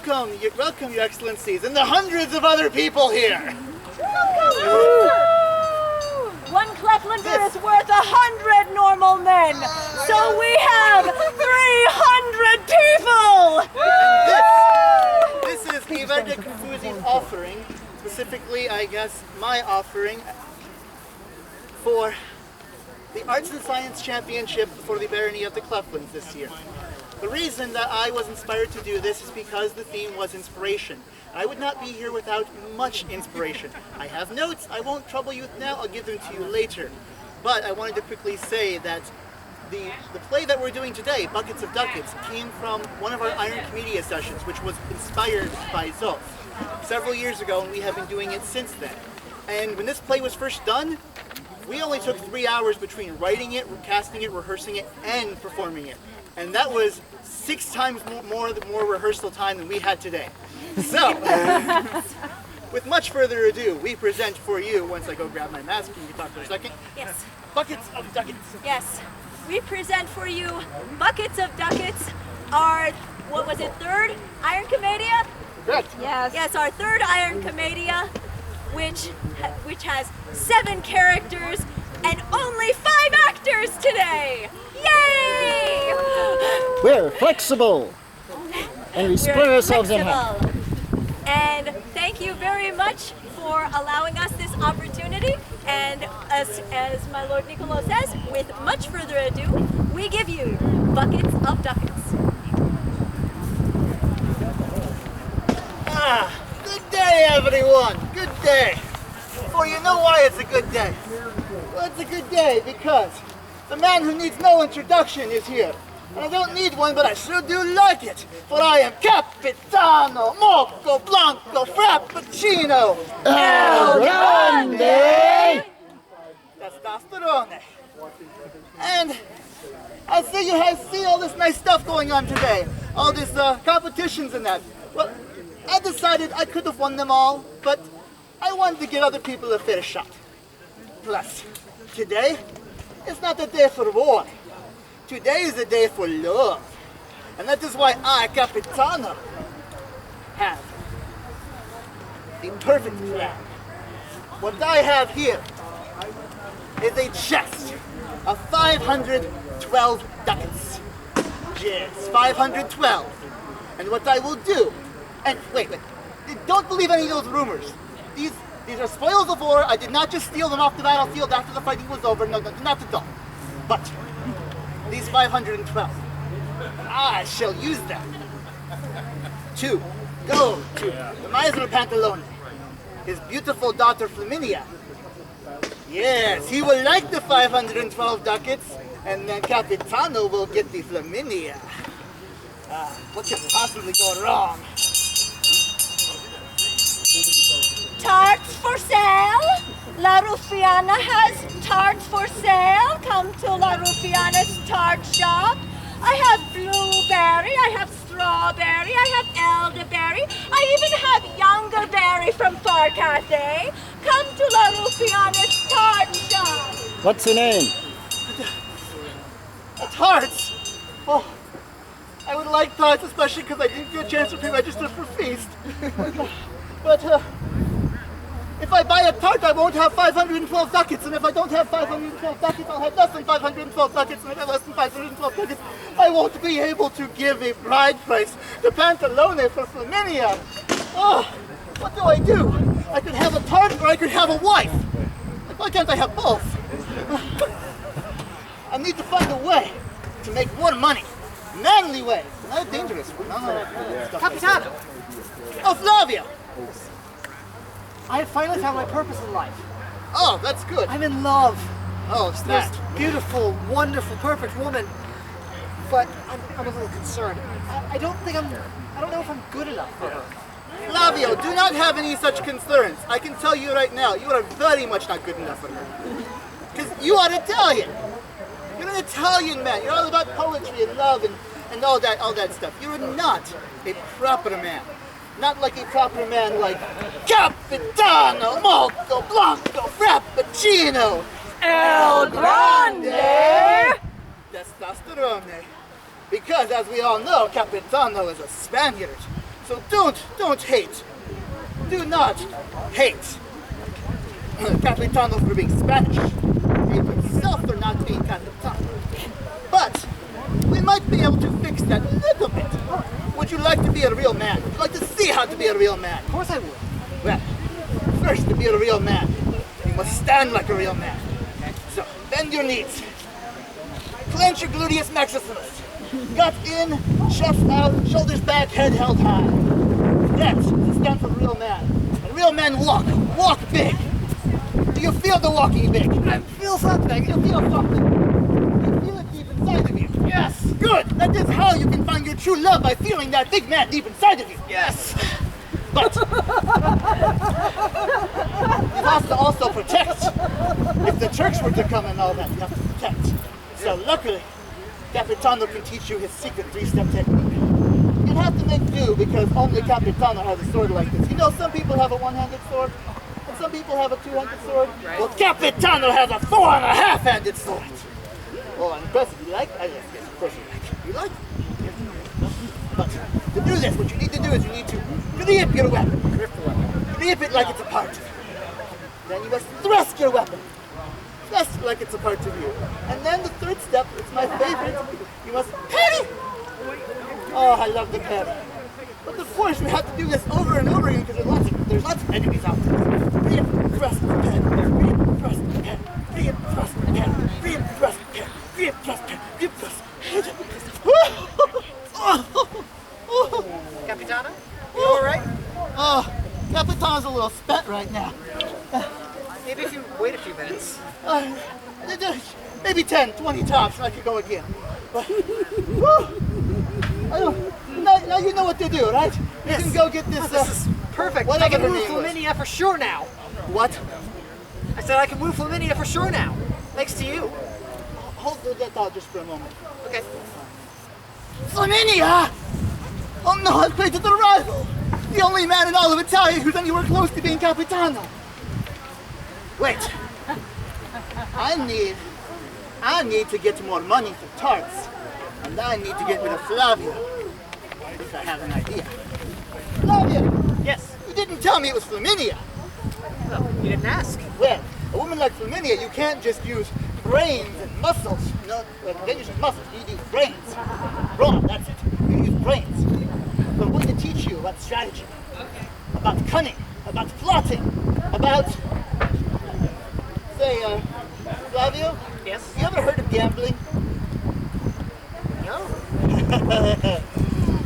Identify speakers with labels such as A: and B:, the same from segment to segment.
A: welcome, your Excellencies, and the hundreds of other people here.
B: One Cleftlander is worth 100 normal men, so we have 300 people!
A: And this is Verdi Confusi's offering, specifically, I guess, my offering for the Arts and Science Championship for the Barony of the Cleftlands this year. The reason that I was inspired to do this is because the theme was inspiration. I would not be here without much inspiration. I have notes, I won't trouble you now, I'll give them to you later. But I wanted to quickly say that the play that we're doing today, Buckets of Ducats, came from one of our IRON COMMEDIA sessions, which was inspired by Zsof several years ago, and we have been doing it since then. And when this play was first done, we only took 3 hours between writing it, casting it, rehearsing it, and performing it. And that was 6 times more rehearsal time than we had today. So, with much further ado, we present for you, once I go grab my mask, can you talk for a second?
B: Yes.
A: Buckets of Ducats.
B: Yes. We present for you Buckets of Ducats, our, what was it, third IRON COMMEDIA?
A: Correct.
B: Yes. Yes, our third IRON COMMEDIA, which has 7 characters and only 5 actors today! Yay!
C: We're flexible, and we split ourselves in half.
B: And thank you very much for allowing us this opportunity. And as my Lord Niccolo says, with much further ado, we give you Buckets of Ducats.
A: Good day, everyone. Good day. For you know why it's a good day. Well, it's a good day because the man who needs no introduction is here. And I don't need one, but I sure do like it. For I am Capitano Moco Blanco Frappuccino
C: El Grande!
A: Testosterone. And I see you see all this nice stuff going on today. All these competitions and that. Well, I decided I could have won them all, but I wanted to give other people a fair shot. Plus, today is not a day for war. Today is a day for love. And that is why I, Capitano, have the perfect plan. What I have here is a chest of 512 ducats. Yes, 512. And what I will do, and wait, don't believe any of those rumors. These are spoils of war. I did not just steal them off the battlefield after the fighting was over. No, not at all. But these 512, I shall use them to go to the Miser Pantalone, his beautiful daughter Flaminia. Yes, he will like the 512 ducats, and then Capitano will get the Flaminia. What could possibly go wrong?
B: Tarts for sale? La Ruffiana has tarts for sale. Come to La Ruffiana's tart shop. I have blueberry, I have strawberry, I have elderberry, I even have youngerberry from Far Cathay. Come to La Ruffiana's tart shop.
C: What's your name?
A: Tarts? Oh, I would like tarts, especially because I didn't get a chance to pre-register for Feast. But if I buy a tart, I won't have 512 ducats, and if I don't have 512 ducats, I'll have less than 512 ducats, and if I have less than 512 ducats, I won't be able to give a bride price to Pantalone for Flaminia. Oh, what do I do? I could have a tart, or I could have a wife. Like, why can't I have both? I need to find a way to make more money. Manly way, not a dangerous one.
D: Capitano!
A: Oh, Flavio!
D: I have finally found my purpose in life.
A: Oh, that's good.
D: I'm in love.
A: Oh, it's
D: This
A: that.
D: beautiful, wonderful, perfect woman. But I'm a little concerned. I don't know if I'm good enough for her.
A: Flavio, do not have any such concerns. I can tell you right now, you are very much not good enough for her. Because you are Italian. You're an Italian man. You're all about poetry and love and all that stuff. You're not a proper man. Not like a proper man like Capitano Moco Blanco Frappuccino
B: El Grande!
A: Testosterone. Because as we all know, Capitano is a Spaniard. So don't hate. Do not hate Capitano for being Spanish. Hate himself for not being Capitano. But we might be able to fix that a little bit. Would you like to be a real man? Would you like to see how to be a real man?
D: Of course I would.
A: Well, first to be a real man, you must stand like a real man. So, bend your knees. Clench your gluteus maximus. Gut in, chest out, shoulders back, head held high. That's the stand for a real man. And real men walk big. Do you feel the walking big?
D: I feel something.
A: You feel something. You feel it deep inside of you. Yes. Good. That is how you can find your true love, by feeling that big man deep inside of you.
D: Yes.
A: But you have to also protect. If the Turks were to come and all that, you have to protect. So luckily, Capitano can teach you his secret 3-step technique. You'd have to make do because only Capitano has a sword like this. You know, some people have a one-handed sword, and some people have a two-handed sword. Right. Well, Capitano has a 4.5-handed sword. Oh, I'm impressed. You like? Yes, of course you like. You like? But to do this, what you need to do is you need to grip your weapon. Grip it like it's a part of you. Then you must thrust your weapon. Thrust like it's a part of you. And then the third step, it's my favorite, you must parry. Oh, I love the parry. But of course, we have to do this over and over again because there's lots of enemies out there. Grip, thrust, parry. Grip, thrust, parry. Grip, thrust, parry. Grip, thrust, parry. Grip, thrust, parry. Grip, thrust,
D: Capitano? You all right?
A: Oh, Capitano's a little spent right now.
D: Maybe if you wait a few minutes.
A: Maybe 10, 20 tops, and I could go again. But, now you know what to do, right? You can go get this.
D: This is perfect. I
A: Whatever
D: can
A: her
D: move
A: name was.
D: Flaminia for sure now.
A: What?
D: I said I can move Flaminia for sure now. Thanks to you.
A: Hold that thought just for a moment.
D: Okay.
A: Flaminia! Oh no, I've created the rival! The only man in all of Italia who's anywhere close to being Capitano. Wait. I need to get more money for tarts. And I need to get rid of Flavia. If I have an idea. Flavia!
D: Yes.
A: You didn't tell me it was Flaminia.
D: Well, you didn't ask.
A: Well, a woman like Flaminia, you can't just use brains and muscles. No, well, you can't use muscles, you use brains. Wrong, that's it. You use brains. So I'm going to teach you about strategy, about cunning, about plotting, about, say, Flavio?
D: Yes.
A: You ever heard of gambling?
D: No.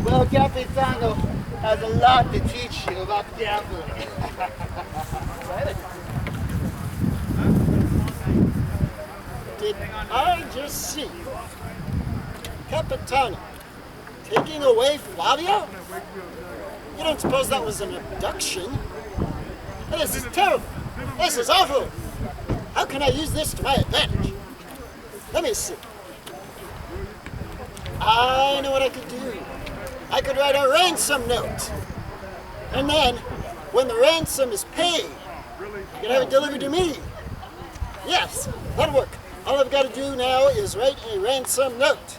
A: Well, Capitano has a lot to teach you about gambling.
C: Did I just see Capitano taking away Flavia? You don't suppose that was an abduction? This is terrible. This is awful. How can I use this to my advantage? Let me see. I know what I could do. I could write a ransom note. And then, when the ransom is paid, you can have it delivered to me. Yes, that'll work. All I've got to do now is write a ransom note.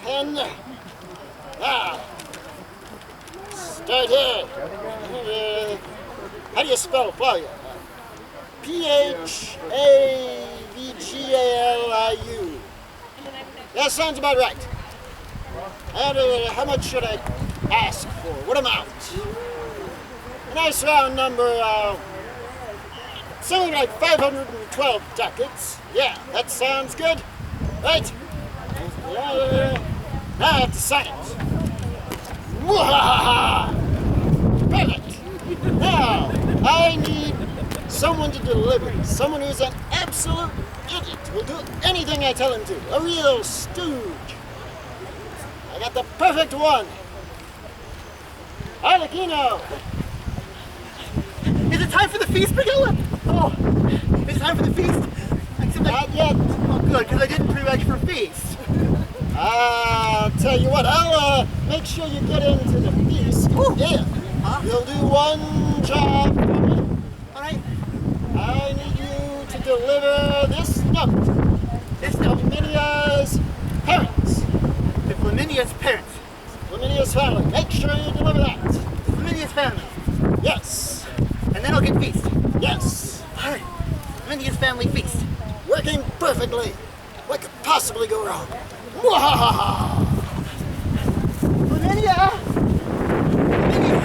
C: Pen. Start here. How do you spell Flavia? Phavgaliu. That sounds about right. And how much should I ask for? What amount? A nice round number, something like 512 ducats. Yeah, that sounds good. Right? Now I have to sign it. Mwahaha! Perfect! Now, I need someone to deliver. Someone who's an absolute idiot. Will do anything I tell him to. A real stooge. I got the perfect one. Arlecchino!
A: Is it time for the feast, Brigilla? Oh, is it time for the feast?
C: Not yet.
A: Oh, good, because I didn't pre-reg for feast.
C: I'll tell you what, I'll make sure you get into the feast. Yeah. You'll do one job for me.
A: All right.
C: I need you to deliver this note.
A: This note.
C: Flaminia's parents.
A: To Flaminia Flaminia's parents.
C: Flaminia's family. Make sure you deliver that.
A: Flaminia's family.
C: Yes.
A: And then I'll get feast.
C: Yes.
A: All right. Flaminia's family feast.
C: Working perfectly. What could possibly go wrong? Mwahaha!
A: Flaminia! Flaminia!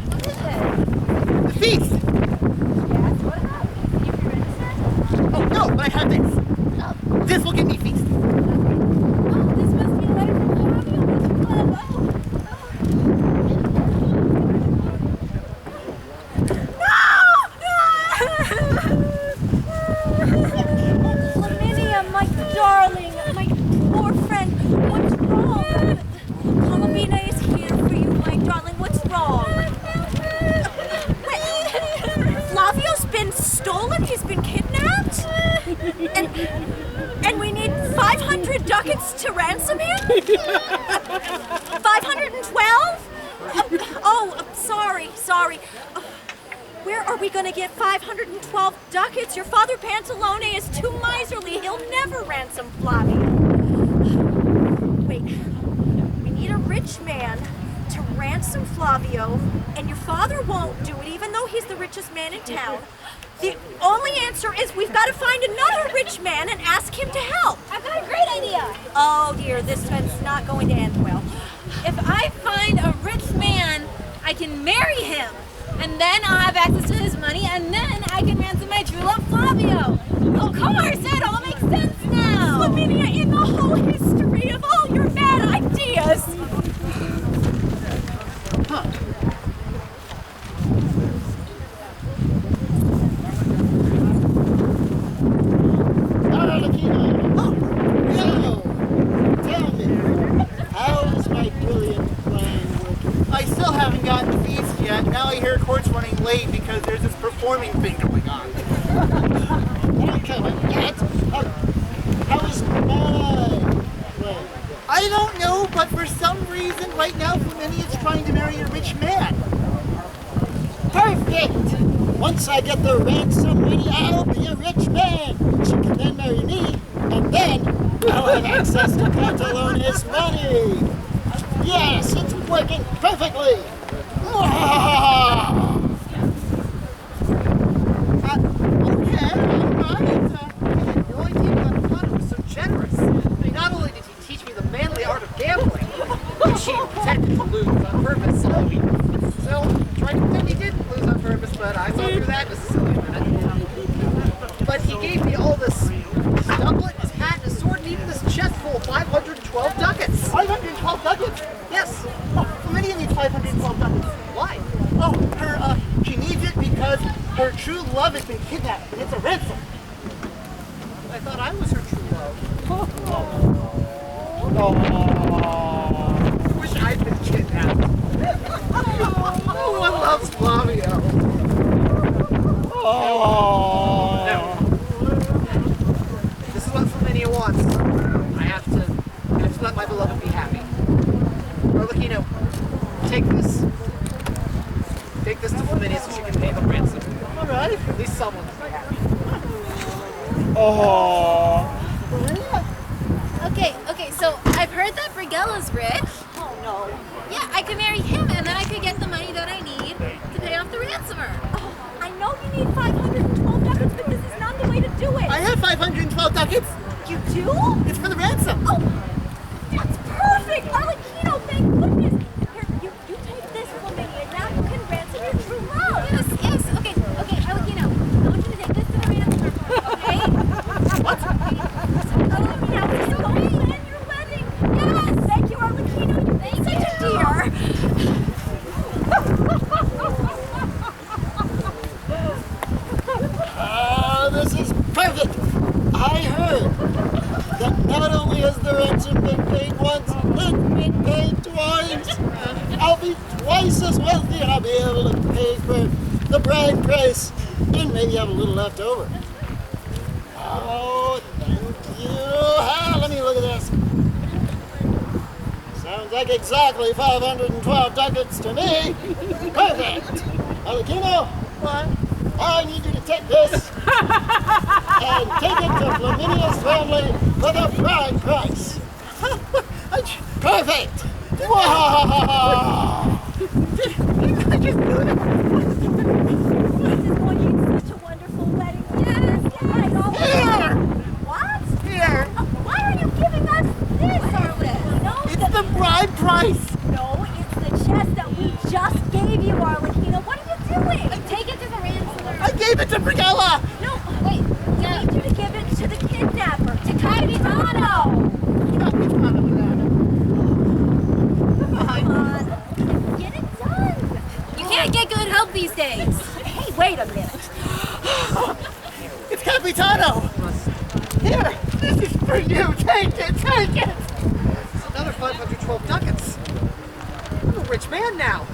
B: What is it?
A: The feast!
B: Yes, what about? Can you pre-register?
A: Oh, no, but I have this.
B: Oh,
A: This will get me feast.
B: this must be a letter from Flavio, Mr. Club. Flaminia, my darling, my poor friend, what's wrong? Colomina is here for you, my darling. What's wrong? Wait, Flavio's been stolen? He's been kidnapped? And we need 500 ducats to ransom him? 512? Sorry. Where are we going to get 512 ducats? Your father Pantalone is too miserly. He'll never ransom Flavio. Wait, we need a rich man to ransom Flavio, and your father won't do it, even though he's the richest man in town. The only answer is we've got to find another rich man and ask him to help.
E: I've got a great idea.
B: Oh dear, this one's not going to end well.
E: If I find a rich man, I can marry him. And then I'll have access to his money, and then I can ransom my true love, Flavio. Of course, it all makes sense now.
B: Flaminia, in the whole history of all your bad ideas.
C: Tell me, how is my brilliant plan working?
A: I still haven't gotten the feast yet. Now I hear court's running late because there's this performing thing going on.
C: Okay, yet. How is my plan?
A: I don't know, but for some reason right now Flaminia's trying to marry a rich man.
C: Perfect! Once I get the ransom ready, I'll be a rich man. She can then marry me, and then I'll have access to Pantalone's money. Yes, it's working perfectly.
A: Okay, all right.
D: The only thing about Constanza was so generous. I mean, not only did he teach me the manly art of gambling, which he pretended to lose on purpose, so he tried to pretend he didn't lose on purpose, but I went through that in a silly minute. But he gave me all this doublet, his hat, his sword, and even this chest full of 512 ducats.
A: 512 ducats?
D: Yes.
A: Oh, Flaminia needs 512 ducats.
D: Why?
A: Oh, she needs it because her true love has been kidnapped, and it's a ransom.
D: I thought I was her true love.
A: Oh.
D: Wish I'd been kidnapped. No one loves Flavio.
A: Oh.
D: No. This is what Flaminia wants. I have to let my beloved be happy. Arlecchino, take this. Take this to Flaminia so she can pay the ransom.
A: All right.
D: At least someone will be happy.
A: Oh.
E: Okay, so I've heard that Brigella's rich.
B: Oh no.
E: Yeah, I could marry him, and then I could get the money that I need to pay off the ransomer.
B: Oh, I know you need 512 ducats, but this is not the way to do it.
A: I have 512 ducats.
B: You do?
A: It's for the ransom.
B: Oh, that's perfect! Arlecchino, thank goodness! Here, you take this, Flaminia. Now you can ransom your true love.
E: Yes, okay, Arlecchino, I want you to take this to the ransomer, okay?
B: What? Oh, now it's going to plan your wedding. Yes, thank you, Arlecchino. You're such a dear.
C: This is perfect. I heard that not only has the ransom been paid once, it's been paid twice. I'll be twice as wealthy and I'll be able to pay for the bride price and maybe have a little left over. Oh, thank you. Let me look at this. Sounds like exactly 512 ducats to me. Perfect. Arlecchino,
A: What?
C: I need you to take this and take it to Flaminia's family for the bride price. Perfect! Wow!
A: I just knew that.
B: This is going to be such a wonderful wedding. Yes, right, all
A: Here!
B: What?
A: Here!
B: Why are you giving us this, Arlen? No,
A: It's the bride price!
B: no, it's the chest that we just gave you, Arlecchino. What are you doing?
E: Take it to the ransomer.
A: I gave it to Brigella!
B: No, wait. I need you to give it to the kidnapper, to Capitano. Come on. Get it done.
E: You can't get good help these days.
B: Hey, wait a minute.
A: It's Capitano! Here, this is for you! Take it, take it!
D: Another 512 ducats. I'm a rich man now.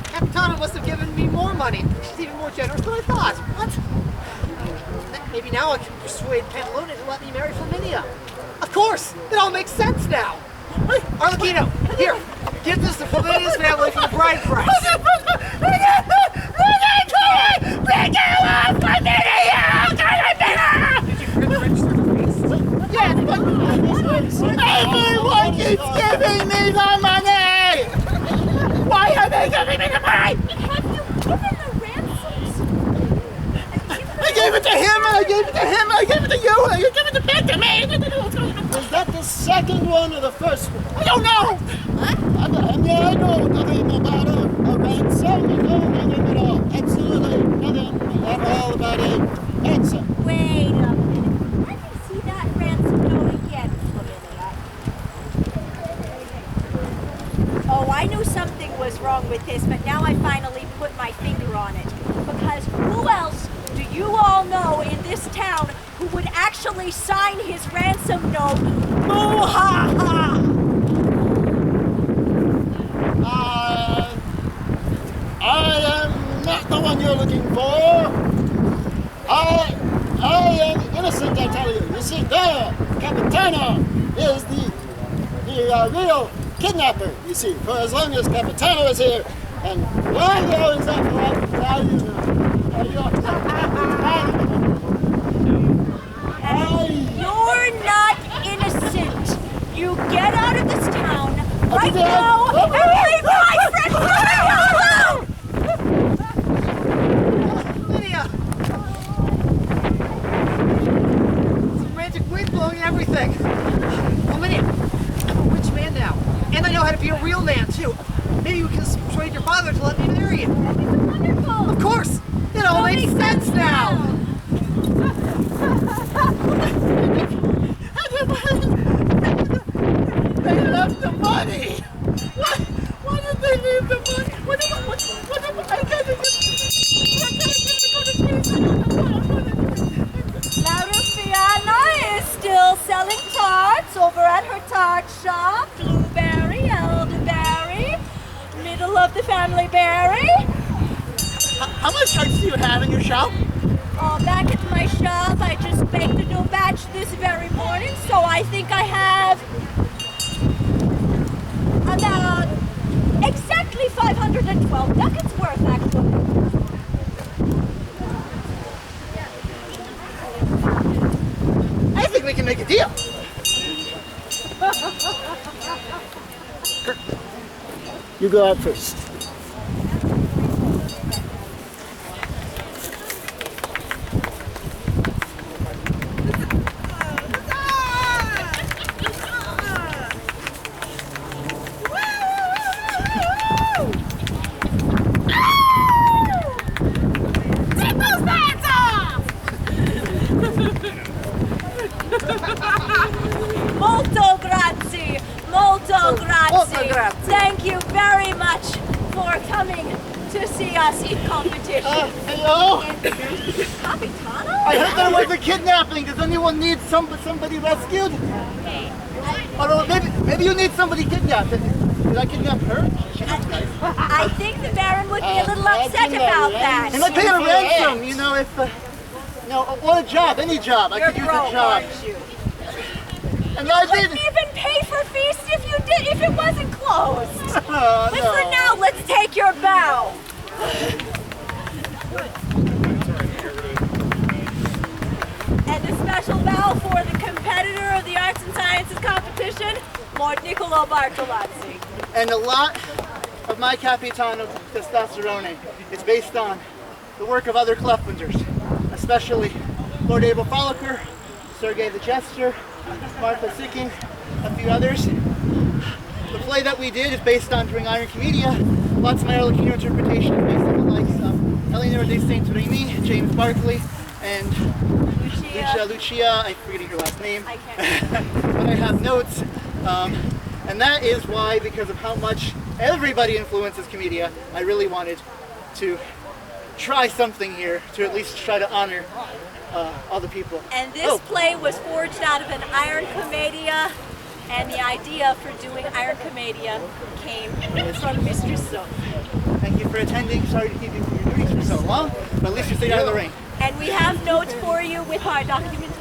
D: Capitano must have given me more money. She's even more generous than I thought. What? Maybe now I can persuade Pantalone to let me marry Flaminia. Of course! It all makes sense now. Hey, Arlecchino, here, give this to Flaminia's family for the bride price. Did you register for fees?
A: Yes, but everyone keeps giving me the money! Why are they giving me the money?
B: Have you given the ransoms?
A: I gave it to him, and I gave it to him, and I gave it to you, and you give it back to me!
C: Is that the second one or the first one?
A: I don't know!
C: I mean, I know nothing about a ransom. I know nothing at all. Absolutely nothing at all about a ransom.
B: Wait a minute. Let me see that ransom note again, Flaminia. Oh, I knew something was wrong with this, but now I finally put my finger on it. Because who else do you all know in this town who would actually sign his ransom note? Moo-ha-ha!
C: I am not the one you're looking for. I am innocent, I tell you. You see, there, Capitano is the real kidnapper, you see. For as long as Capitano is here, and why is that
B: You're not innocent. You get out of this town right now and leave my friend Flaminia alone!
D: Lydia! It's a magic wind blowing everything. Oh, Lydia, I'm a rich man now. And I know how to be a real man, too. Maybe you can persuade your father to let me marry you.
B: That'd be wonderful.
D: Of course! It all makes sense now!
A: They left the money! Why did they leave the money? I gotta
B: La Rufiana is still selling tarts over at her tart shop. Blueberry, elderberry, middle of the family berry.
A: How much tarts do you have in your shop?
B: Oh, back at my shop, I just baked a new batch this very morning, so I think I have about exactly 512 ducats worth, actually.
A: I think we can make a deal.
C: You go out first.
B: Molto grazie, molto grazie.
A: grazie.
B: Thank you very much for coming to see us in competition.
A: Hello?
B: Capitano?
A: I heard there was a kidnapping. Does anyone need somebody rescued? Or maybe you need somebody kidnapped. Did I kidnap her? She looks nice.
B: I think the Baron would be a little upset about that.
A: And I pay a ransom, you know, if, or a job, any job. I could use a job. And I
B: Wouldn't
A: did.
B: even pay for feast if it wasn't closed.
A: Oh,
B: But
A: no.
B: for now, let's take your bow. And a special bow for the competitor of the Arts and Sciences competition, Niccolo Bartolazzi.
A: And a lot of my Capitano Testosterone is based on the work of other Cleftlanders, especially Lord Abel Folliker, Sergei the Jester, Martha Sicking, a few others. The play that we did is based on during Iron Commedia. Lots of my Arlecchino interpretation is based on the likes of Eleanor de Saint Remy, James Barkley, and Lucia, I'm forgetting her last name.
B: I can't.
A: But I have notes. And that is why, because of how much everybody influences Commedia, I really wanted to try something here to at least try to honor all the people.
B: And this play was forged out of an Iron Commedia, and the idea for doing Iron Commedia came from Mistress Zsof.
A: Thank you for attending. Sorry to keep you from your duties for so long, but at least you stayed out of the rain.
B: And we have notes for you with our documentation.